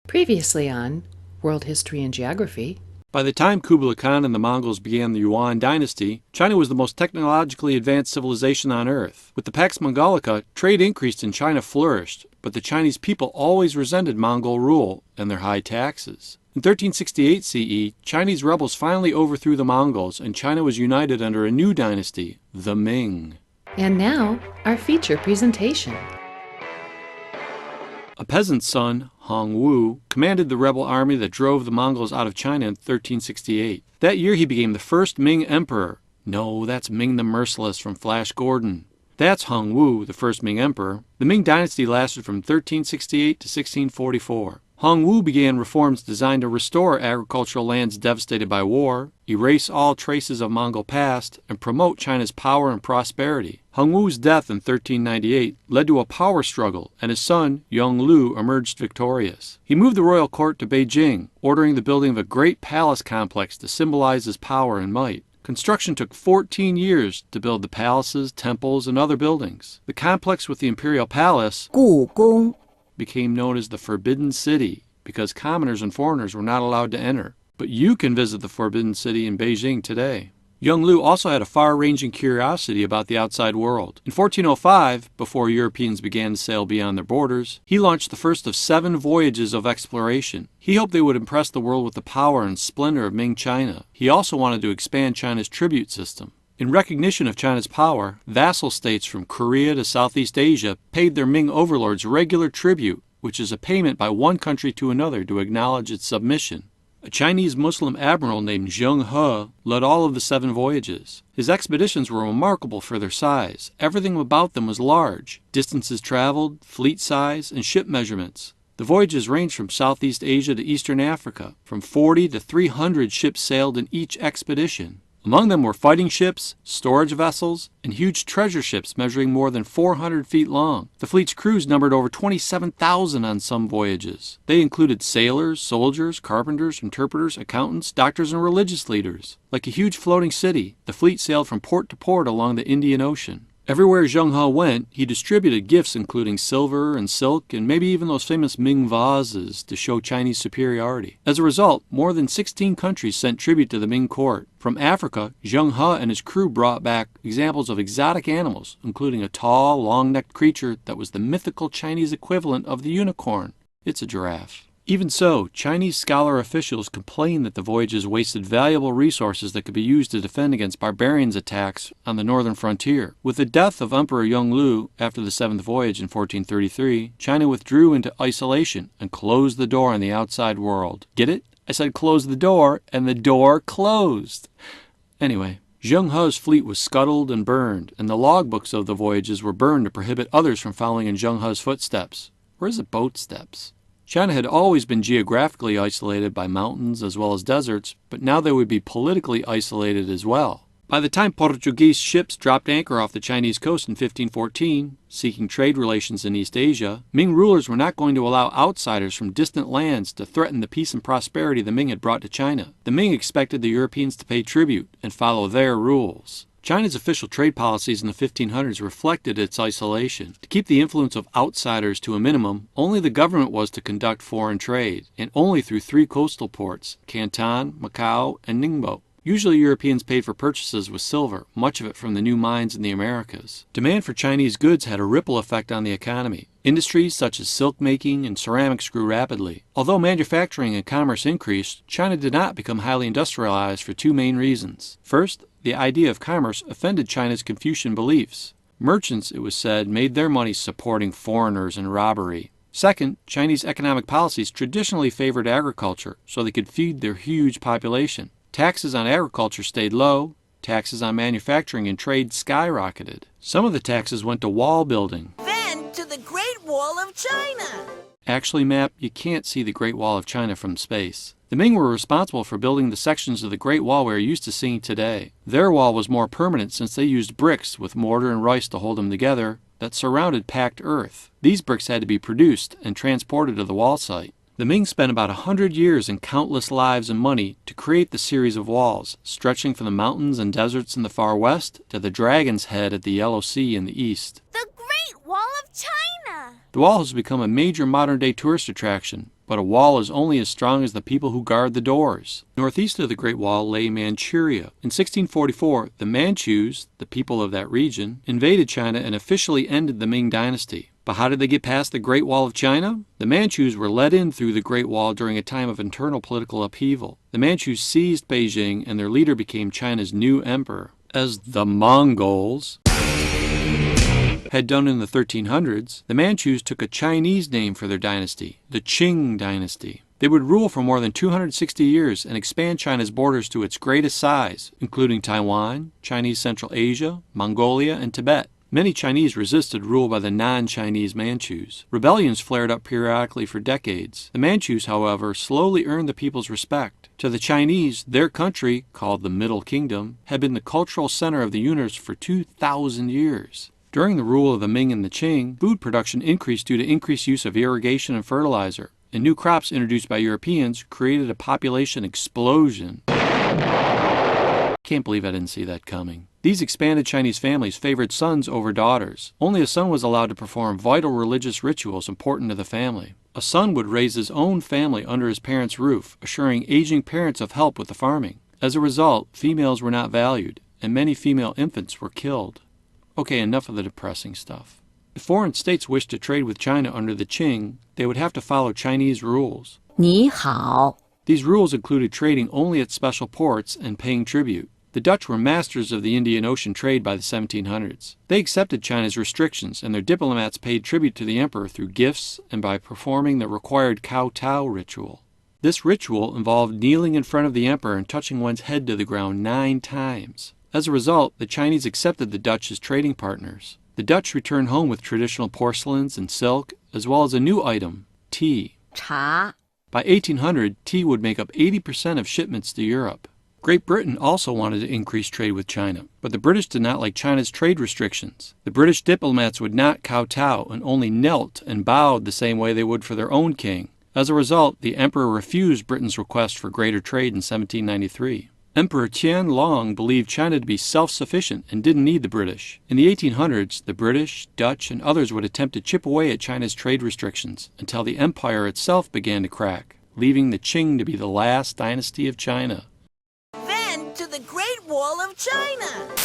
Previously on World History and Geography. By the time Kublai Khan and the Mongols began the Yuan dynasty, China was the most technologically advanced civilization on Earth. With the Pax Mongolica, trade increased and China flourished, but the Chinese people always resented Mongol rule and their high taxes. In 1368 CE, Chinese rebels finally overthrew the Mongols and China was united under a new dynasty, the Ming. And now, our feature presentation. A peasant's son, Hong Wu, commanded the rebel army that drove the Mongols out of China in 1368. That year he became the first Ming emperor. No, that's Ming the Merciless from Flash Gordon. That's Hong Wu, the first Ming emperor. The Ming dynasty lasted from 1368 to 1644. Hong Wu began reforms designed to restore agricultural lands devastated by war, erase all traces of Mongol past, and promote China's power and prosperity. Hong Wu's death in 1398 led to a power struggle, and his son, Yongle, emerged victorious. He moved the royal court to Beijing, ordering the building of a great palace complex to symbolize his power and might. Construction took 14 years to build the palaces, temples, and other buildings. The complex with the imperial palace, 故宫 became known as the Forbidden City because commoners and foreigners were not allowed to enter. But you can visit the Forbidden City in Beijing today. Yongle also had a far-ranging curiosity about the outside world. In 1405, before Europeans began to sail beyond their borders, he launched the first of 7 voyages of exploration. He hoped they would impress the world with the power and splendor of Ming China. He also wanted to expand China's tribute system. In recognition of China's power, vassal states from Korea to Southeast Asia paid their Ming overlords regular tribute, which is a payment by one country to another to acknowledge its submission. A Chinese Muslim admiral named Zheng He led all of the 7 voyages. His expeditions were remarkable for their size. Everything about them was large: distances traveled, fleet size, and ship measurements. The voyages ranged from Southeast Asia to Eastern Africa. From 40 to 300 ships sailed in each expedition. Among them were fighting ships, storage vessels, and huge treasure ships measuring more than 400 feet long. The fleet's crews numbered over 27,000 on some voyages. They included sailors, soldiers, carpenters, interpreters, accountants, doctors, and religious leaders. Like a huge floating city, the fleet sailed from port to port along the Indian Ocean. Everywhere Zheng He went, he distributed gifts including silver and silk and maybe even those famous Ming vases to show Chinese superiority. As a result, more than 16 countries sent tribute to the Ming court. From Africa, Zheng He and his crew brought back examples of exotic animals, including a tall, long-necked creature that was the mythical Chinese equivalent of the unicorn. It's a giraffe. Even so, Chinese scholar officials complained that the voyages wasted valuable resources that could be used to defend against barbarians' attacks on the northern frontier. With the death of Emperor Yongle after the 7th voyage in 1433, China withdrew into isolation and closed the door on the outside world. Get it? I said close the door, and the door closed. Anyway, Zheng He's fleet was scuttled and burned, and the logbooks of the voyages were burned to prohibit others from following in Zheng He's footsteps. Or is it boat steps? China had always been geographically isolated by mountains as well as deserts, but now they would be politically isolated as well. By the time Portuguese ships dropped anchor off the Chinese coast in 1514, seeking trade relations in East Asia, Ming rulers were not going to allow outsiders from distant lands to threaten the peace and prosperity the Ming had brought to China. The Ming expected the Europeans to pay tribute and follow their rules. China's official trade policies in the 1500s reflected its isolation. To keep the influence of outsiders to a minimum, only the government was to conduct foreign trade, and only through 3 coastal ports, Canton, Macau, and Ningbo. Usually Europeans paid for purchases with silver, much of it from the new mines in the Americas. Demand for Chinese goods had a ripple effect on the economy. Industries such as silk making and ceramics grew rapidly. Although manufacturing and commerce increased, China did not become highly industrialized for 2 main reasons. First, the idea of commerce offended China's Confucian beliefs. Merchants, it was said, made their money supporting foreigners and robbery. Second, Chinese economic policies traditionally favored agriculture so they could feed their huge population. Taxes on agriculture stayed low. Taxes on manufacturing and trade skyrocketed. Some of the taxes went to wall building. Then to the Great Wall of China. Actually, Map, you can't see the Great Wall of China from space. The Ming were responsible for building the sections of the Great Wall we are used to seeing today. Their wall was more permanent since they used bricks with mortar and rice to hold them together that surrounded packed earth. These bricks had to be produced and transported to the wall site. The Ming spent about 100 years and countless lives and money to create the series of walls, stretching from the mountains and deserts in the far west to the Dragon's Head at the Yellow Sea in the east. The Great Wall of China! The wall has become a major modern-day tourist attraction, but a wall is only as strong as the people who guard the doors. Northeast of the Great Wall lay Manchuria. In 1644, the Manchus, the people of that region, invaded China and officially ended the Ming Dynasty. But how did they get past the Great Wall of China? The Manchus were let in through the Great Wall during a time of internal political upheaval. The Manchus seized Beijing, and their leader became China's new emperor. As the Mongols had done in the 1300s, the Manchus took a Chinese name for their dynasty, the Qing dynasty. They would rule for more than 260 years and expand China's borders to its greatest size, including Taiwan, Chinese Central Asia, Mongolia, and Tibet. Many Chinese resisted rule by the non-Chinese Manchus. Rebellions flared up periodically for decades. The Manchus, however, slowly earned the people's respect. To the Chinese, their country, called the Middle Kingdom, had been the cultural center of the universe for 2,000 years. During the rule of the Ming and the Qing, food production increased due to increased use of irrigation and fertilizer, and new crops introduced by Europeans created a population explosion. Can't believe I didn't see that coming. These expanded Chinese families favored sons over daughters. Only a son was allowed to perform vital religious rituals important to the family. A son would raise his own family under his parents' roof, assuring aging parents of help with the farming. As a result, females were not valued, and many female infants were killed. Okay, enough of the depressing stuff. If foreign states wished to trade with China under the Qing, they would have to follow Chinese rules. 你好. These rules included trading only at special ports and paying tribute. The Dutch were masters of the Indian Ocean trade by the 1700s. They accepted China's restrictions, and their diplomats paid tribute to the emperor through gifts and by performing the required kowtow ritual. This ritual involved kneeling in front of the emperor and touching one's head to the ground 9 times. As a result, the Chinese accepted the Dutch as trading partners. The Dutch returned home with traditional porcelains and silk, as well as a new item, tea. 茶. By 1800, tea would make up 80% of shipments to Europe. Great Britain also wanted to increase trade with China, but the British did not like China's trade restrictions. The British diplomats would not kowtow and only knelt and bowed the same way they would for their own king. As a result, the emperor refused Britain's request for greater trade in 1793. Emperor Qianlong believed China to be self-sufficient and didn't need the British. In the 1800s, the British, Dutch, and others would attempt to chip away at China's trade restrictions until the empire itself began to crack, leaving the Qing to be the last dynasty of China. Then to the Great Wall of China.